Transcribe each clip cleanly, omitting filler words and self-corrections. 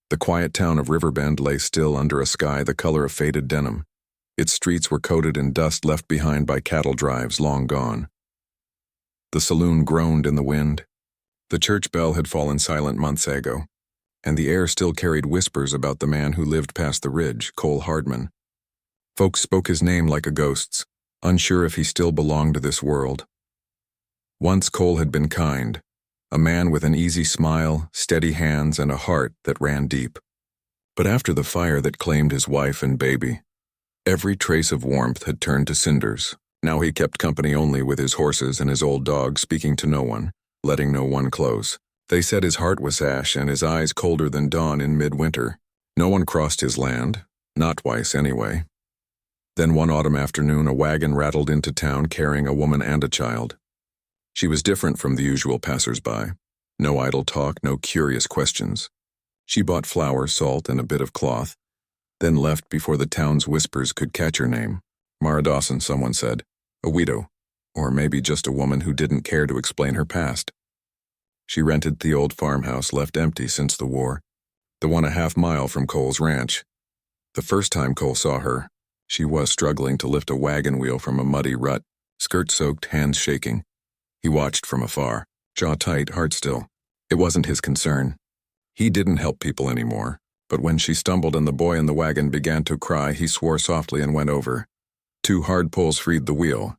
The quiet town of Riverbend lay still under a sky the color of faded denim. Its streets were coated in dust left behind by cattle drives long gone. The saloon groaned in the wind. The church bell had fallen silent months ago, and the air still carried whispers about the man who lived past the ridge, Cole Hardman. Folks spoke his name like a ghost's, unsure if he still belonged to this world. Once Cole had been kind, a man with an easy smile, steady hands, and a heart that ran deep. But after the fire that claimed his wife and baby, every trace of warmth had turned to cinders. Now he kept company only with his horses and his old dog, speaking to no one, letting no one close. They said his heart was ash and his eyes colder than dawn in midwinter. No one crossed his land, not twice anyway. Then one autumn afternoon a wagon rattled into town carrying a woman and a child. She was different from the usual passers-by. No idle talk, no curious questions. She bought flour, salt, and a bit of cloth, then left before the town's whispers could catch her name. Mara Dawson, someone said. A widow, or maybe just a woman who didn't care to explain her past. She rented the old farmhouse left empty since the war, the 1.5 mile from Cole's ranch. The first time Cole saw her, she was struggling to lift a wagon wheel from a muddy rut, skirt-soaked, hands shaking. He watched from afar, jaw tight, heart still. It wasn't his concern. He didn't help people anymore, but when she stumbled and the boy in the wagon began to cry, he swore softly and went over. 2 hard pulls freed the wheel.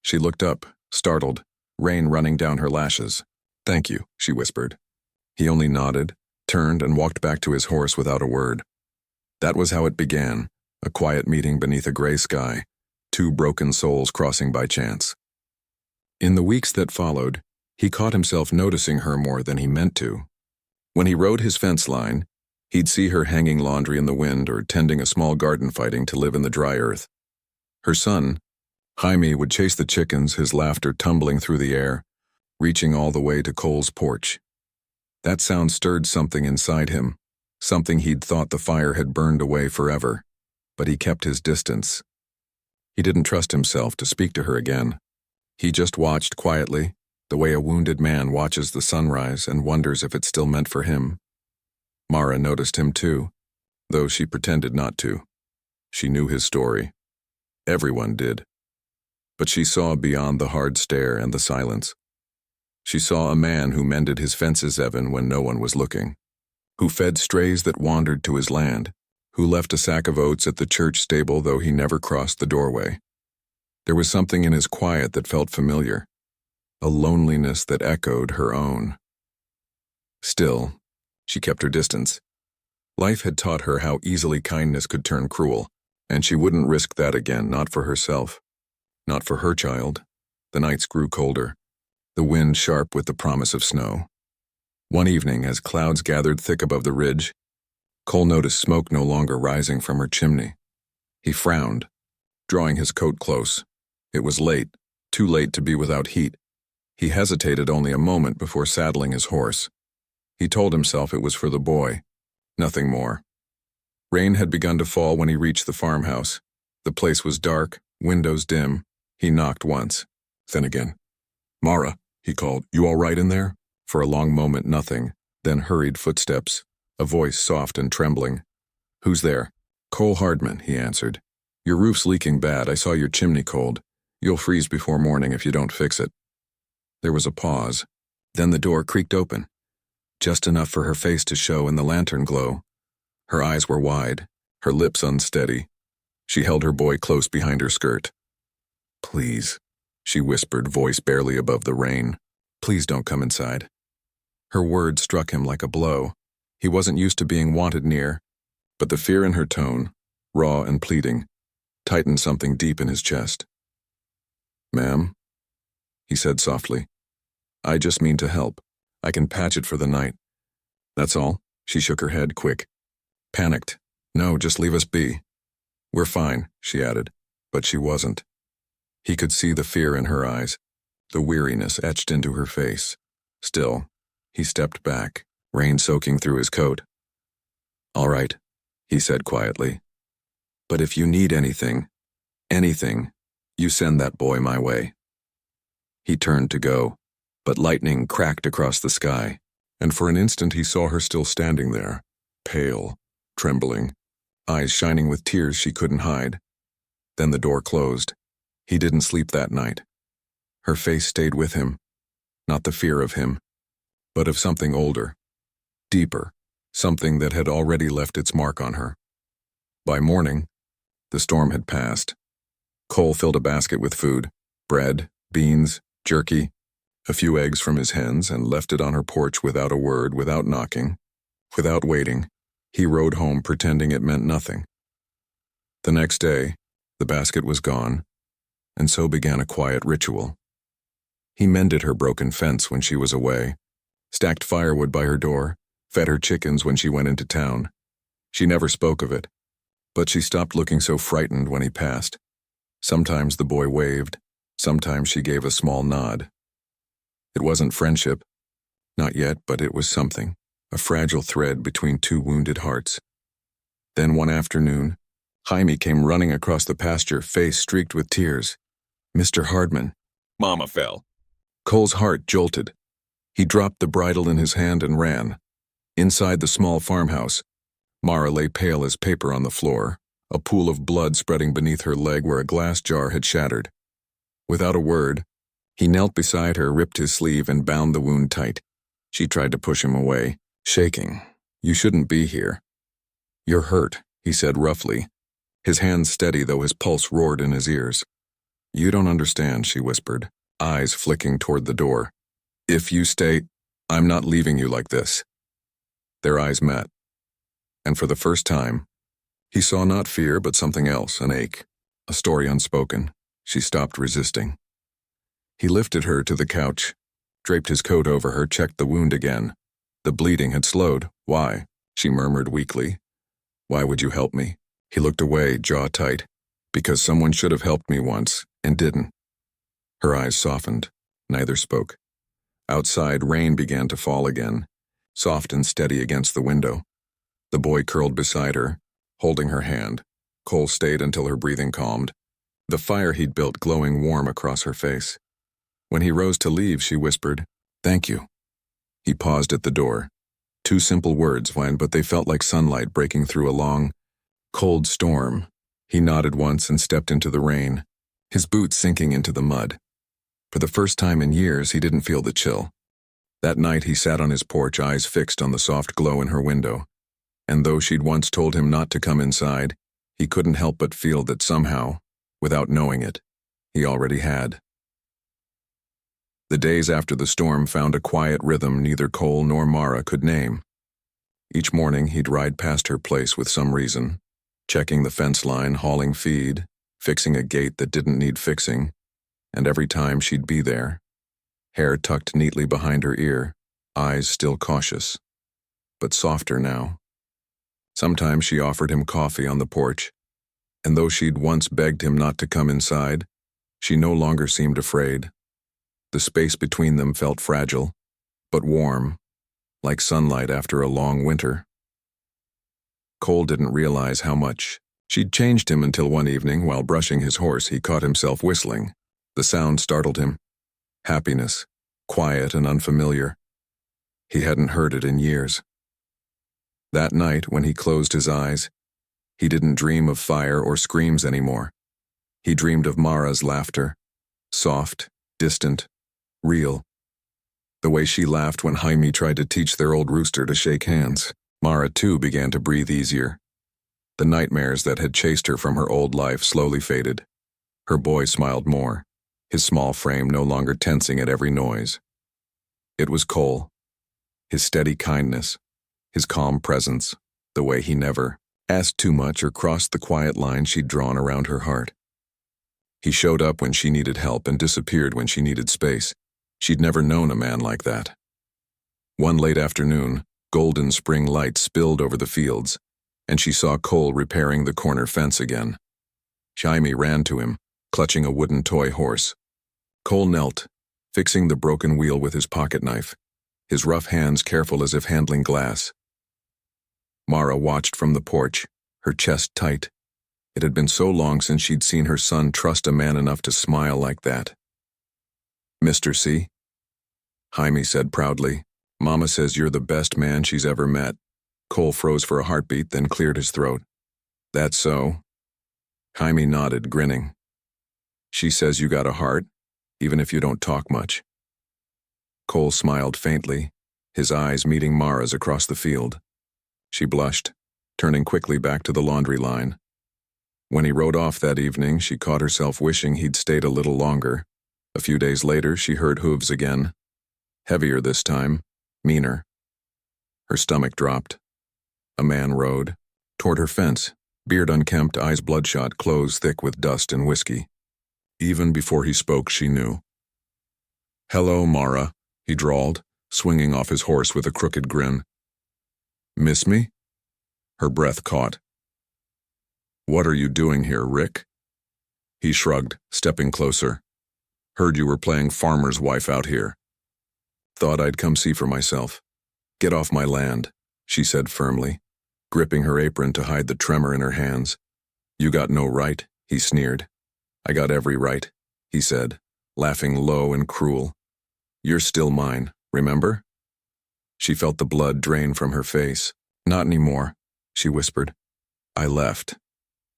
She looked up, startled, rain running down her lashes. "Thank you," she whispered. He only nodded, turned, and walked back to his horse without a word. That was how it began, a quiet meeting beneath a gray sky, 2 broken souls crossing by chance. In the weeks that followed, he caught himself noticing her more than he meant to. When he rode his fence line, he'd see her hanging laundry in the wind or tending a small garden fighting to live in the dry earth. Her son, Jaime, would chase the chickens, his laughter tumbling through the air, reaching all the way to Cole's porch. That sound stirred something inside him, something he'd thought the fire had burned away forever, but he kept his distance. He didn't trust himself to speak to her again. He just watched quietly, the way a wounded man watches the sunrise and wonders if it's still meant for him. Mara noticed him too, though she pretended not to. She knew his story. Everyone did. But she saw beyond the hard stare and the silence. She saw a man who mended his fences even when no one was looking, who fed strays that wandered to his land, who left a sack of oats at the church stable though he never crossed the doorway. There was something in his quiet that felt familiar, a loneliness that echoed her own. Still, she kept her distance. Life had taught her how easily kindness could turn cruel, and she wouldn't risk that again, not for herself, not for her child. The nights grew colder, the wind sharp with the promise of snow. One evening, as clouds gathered thick above the ridge, Cole noticed smoke no longer rising from her chimney. He frowned, drawing his coat close. It was late, too late to be without heat. He hesitated only a moment before saddling his horse. He told himself it was for the boy, nothing more. Rain had begun to fall when he reached the farmhouse. The place was dark, windows dim. He knocked once, then again. "Mara," he called, "you all right in there?" For a long moment, nothing, then hurried footsteps, a voice soft and trembling. "Who's there?" "Cole Hardman," he answered. "Your roof's leaking bad. I saw your chimney cold. You'll freeze before morning if you don't fix it." There was a pause. Then the door creaked open, just enough for her face to show in the lantern glow. Her eyes were wide, her lips unsteady. She held her boy close behind her skirt. "Please," she whispered, voice barely above the rain. "Please don't come inside." Her words struck him like a blow. He wasn't used to being wanted near, but the fear in her tone, raw and pleading, tightened something deep in his chest. "Ma'am," he said softly, "I just mean to help. I can patch it for the night." "That's all?" She shook her head, quick. Panicked. "No, just leave us be." "We're fine," she added, but she wasn't. He could see the fear in her eyes, the weariness etched into her face. Still, he stepped back, rain soaking through his coat. "All right," he said quietly. "But if you need anything, you send that boy my way." He turned to go, but lightning cracked across the sky, and for an instant he saw her still standing there, pale, trembling, eyes shining with tears she couldn't hide. Then the door closed. He didn't sleep that night. Her face stayed with him, not the fear of him, but of something older, deeper, something that had already left its mark on her. By morning, the storm had passed. Cole filled a basket with food, bread, beans, jerky, a few eggs from his hens, and left it on her porch without a word, without knocking, without waiting. He rode home pretending it meant nothing. The next day, the basket was gone, and so began a quiet ritual. He mended her broken fence when she was away, stacked firewood by her door, fed her chickens when she went into town. She never spoke of it, but she stopped looking so frightened when he passed. Sometimes the boy waved, sometimes she gave a small nod. It wasn't friendship, not yet, but it was something, a fragile thread between two wounded hearts. Then one afternoon, Jaime came running across the pasture, face streaked with tears. "Mr. Hardman." Mama fell. Cole's heart jolted. He dropped the bridle in his hand and ran. Inside the small farmhouse, Mara lay pale as paper on the floor, a pool of blood spreading beneath her leg where a glass jar had shattered. Without a word, he knelt beside her, ripped his sleeve, and bound the wound tight. She tried to push him away, shaking. "You shouldn't be here." "You're hurt," he said roughly, his hands steady though his pulse roared in his ears. "You don't understand," she whispered, eyes flicking toward the door. "If you stay, I'm not leaving you like this." Their eyes met, and for the first time, he saw not fear but something else, an ache, a story unspoken. She stopped resisting. He lifted her to the couch, draped his coat over her, checked the wound again. The bleeding had slowed. "Why?" she murmured weakly. "Why would you help me?" He looked away, jaw tight. "Because someone should have helped me once, and didn't." Her eyes softened. Neither spoke. Outside, rain began to fall again, soft and steady against the window. The boy curled beside her, holding her hand. Cole stayed until her breathing calmed, the fire he'd built glowing warm across her face. When he rose to leave, she whispered, "Thank you." He paused at the door. Two simple words, but they felt like sunlight breaking through a long, cold storm. He nodded once and stepped into the rain, his boots sinking into the mud. For the first time in years, he didn't feel the chill. That night he sat on his porch, eyes fixed on the soft glow in her window. And though she'd once told him not to come inside, he couldn't help but feel that somehow, without knowing it, he already had. The days after the storm found a quiet rhythm neither Cole nor Mara could name. Each morning he'd ride past her place with some reason, checking the fence line, hauling feed, fixing a gate that didn't need fixing, and every time she'd be there, hair tucked neatly behind her ear, eyes still cautious, but softer now. Sometimes she offered him coffee on the porch, and though she'd once begged him not to come inside, she no longer seemed afraid. The space between them felt fragile, but warm, like sunlight after a long winter. Cole didn't realize how much she'd changed him until one evening, while brushing his horse, he caught himself whistling. The sound startled him. Happiness, quiet and unfamiliar. He hadn't heard it in years. That night, when he closed his eyes, he didn't dream of fire or screams anymore. He dreamed of Mara's laughter, soft, distant, real. The way she laughed when Jaime tried to teach their old rooster to shake hands. Mara, too, began to breathe easier. The nightmares that had chased her from her old life slowly faded. Her boy smiled more, his small frame no longer tensing at every noise. It was Cole, his steady kindness, his calm presence, the way he never asked too much or crossed the quiet line she'd drawn around her heart. He showed up when she needed help and disappeared when she needed space. She'd never known a man like that. One late afternoon, golden spring light spilled over the fields, and she saw Cole repairing the corner fence again. Jaime ran to him, clutching a wooden toy horse. Cole knelt, fixing the broken wheel with his pocket knife, his rough hands careful as if handling glass. Mara watched from the porch, her chest tight. It had been so long since she'd seen her son trust a man enough to smile like that. "Mr. C?" Jaime said proudly. "Mama says you're the best man she's ever met." Cole froze for a heartbeat, then cleared his throat. That's so? Jaime nodded, grinning. She says you got a heart, even if you don't talk much. Cole smiled faintly, his eyes meeting Mara's across the field. She blushed, turning quickly back to the laundry line. When he rode off that evening, she caught herself wishing he'd stayed a little longer. A few days later, she heard hooves again. Heavier this time, meaner. Her stomach dropped. A man rode toward her fence, beard unkempt, eyes bloodshot, clothes thick with dust and whiskey. Even before he spoke, she knew. "Hello, Mara," he drawled, swinging off his horse with a crooked grin. "Miss me?" Her breath caught. "What are you doing here, Rick?" He shrugged, stepping closer. "Heard you were playing farmer's wife out here. Thought I'd come see for myself. Get off my land," she said firmly, gripping her apron to hide the tremor in her hands. "You got no right," he sneered. "I got every right," he said, laughing low and cruel. "You're still mine, remember?" She felt the blood drain from her face. "Not anymore," she whispered. "I left.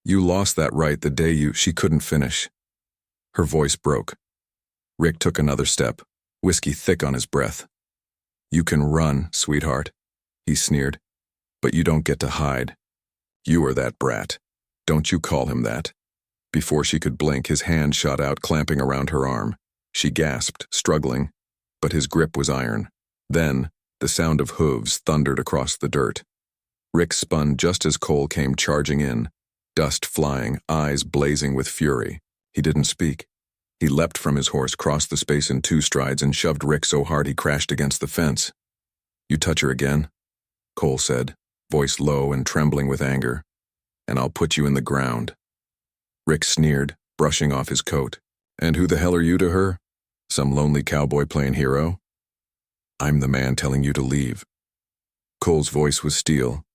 You lost that right the day She couldn't finish. Her voice broke. Rick took another step, whiskey thick on his breath. "You can run, sweetheart," he sneered, "but you don't get to hide. You are that brat. Don't you call him that." Before she could blink, his hand shot out, clamping around her arm. She gasped, struggling, but his grip was iron. Then, the sound of hooves thundered across the dirt. Rick spun just as Cole came charging in, dust flying, eyes blazing with fury. He didn't speak. He leapt from his horse, crossed the space in 2 strides, and shoved Rick so hard he crashed against the fence. "You touch her again," Cole said, voice low and trembling with anger, "and I'll put you in the ground." Rick sneered, brushing off his coat. "And who the hell are you to her? Some lonely cowboy playing hero?" "I'm the man telling you to leave." Cole's voice was steel.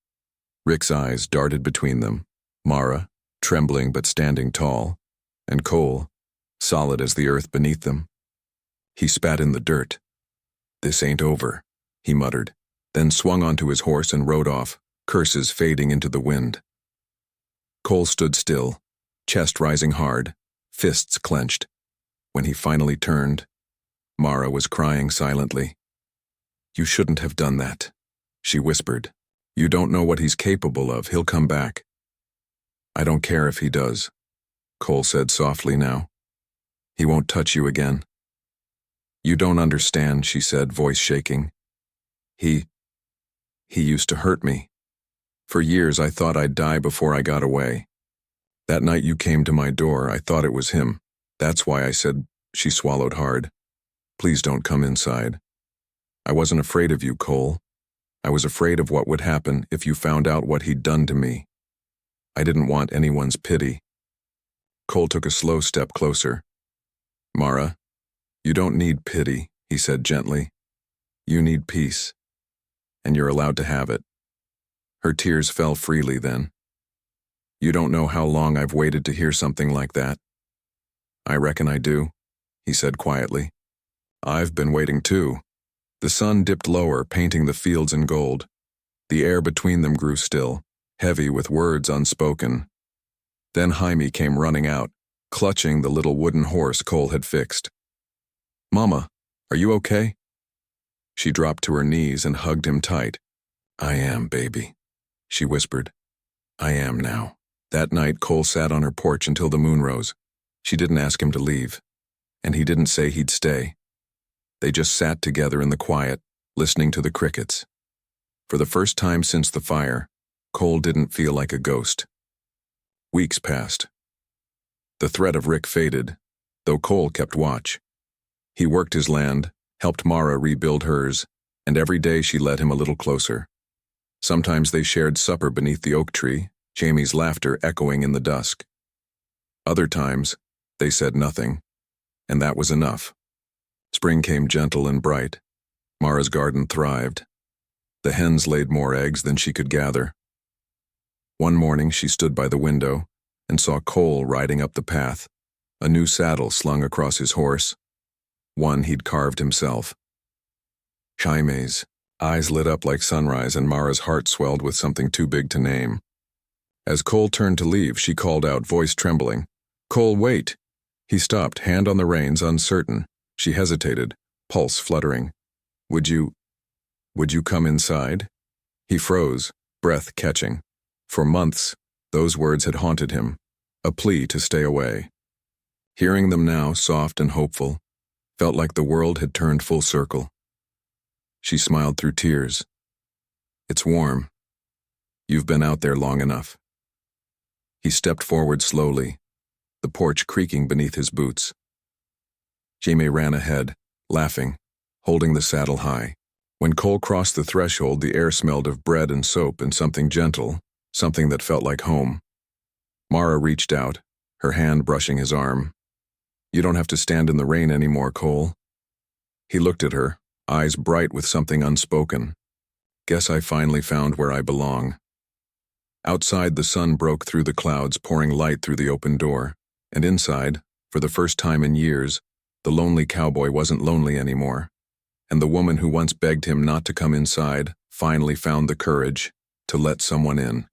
Rick's eyes darted between them. Mara, trembling but standing tall, and Cole, solid as the earth beneath them. He spat in the dirt. "This ain't over," he muttered, then swung onto his horse and rode off, curses fading into the wind. Cole stood still, chest rising hard, fists clenched. When he finally turned, Mara was crying silently. "You shouldn't have done that," she whispered. "You don't know what he's capable of. He'll come back." "I don't care if he does," Cole said softly now. "He won't touch you again." "You don't understand," she said, voice shaking. He used to hurt me. For years I thought I'd die before I got away. That night you came to my door, I thought it was him. That's why I said," she swallowed hard, "please don't come inside. I wasn't afraid of you, Cole. I was afraid of what would happen if you found out what he'd done to me. I didn't want anyone's pity." Cole took a slow step closer. "Mara, you don't need pity," he said gently. "You need peace, and you're allowed to have it." Her tears fell freely then. "You don't know how long I've waited to hear something like that." "I reckon I do," he said quietly. "I've been waiting too." The sun dipped lower, painting the fields in gold. The air between them grew still, heavy with words unspoken. Then Jaime came running out, clutching the little wooden horse Cole had fixed. "Mama, are you okay?" She dropped to her knees and hugged him tight. "I am, baby," she whispered. "I am now." That night, Cole sat on her porch until the moon rose. She didn't ask him to leave, and he didn't say he'd stay. They just sat together in the quiet, listening to the crickets. For the first time since the fire, Cole didn't feel like a ghost. Weeks passed. The threat of Rick faded, though Cole kept watch. He worked his land, helped Mara rebuild hers, and every day she led him a little closer. Sometimes they shared supper beneath the oak tree, Jamie's laughter echoing in the dusk. Other times, they said nothing, and that was enough. Spring came gentle and bright. Mara's garden thrived. The hens laid more eggs than she could gather. One morning she stood by the window and saw Cole riding up the path, a new saddle slung across his horse, one he'd carved himself. "Jaime's," Eyes lit up like sunrise, and Mara's heart swelled with something too big to name. As Cole turned to leave, she called out, voice trembling, "Cole, wait!" He stopped, hand on the reins, uncertain. She hesitated, pulse fluttering. Would you come inside?" He froze, breath catching. For months, those words had haunted him, a plea to stay away. Hearing them now, soft and hopeful, felt like the world had turned full circle. She smiled through tears. "It's warm. You've been out there long enough." He stepped forward slowly, the porch creaking beneath his boots. Jamie ran ahead, laughing, holding the saddle high. When Cole crossed the threshold, the air smelled of bread and soap and something gentle, something that felt like home. Mara reached out, her hand brushing his arm. "You don't have to stand in the rain anymore, Cole." He looked at her, eyes bright with something unspoken. "Guess I finally found where I belong." Outside, the sun broke through the clouds, pouring light through the open door. And inside, for the first time in years, the lonely cowboy wasn't lonely anymore. And the woman who once begged him not to come inside finally found the courage to let someone in.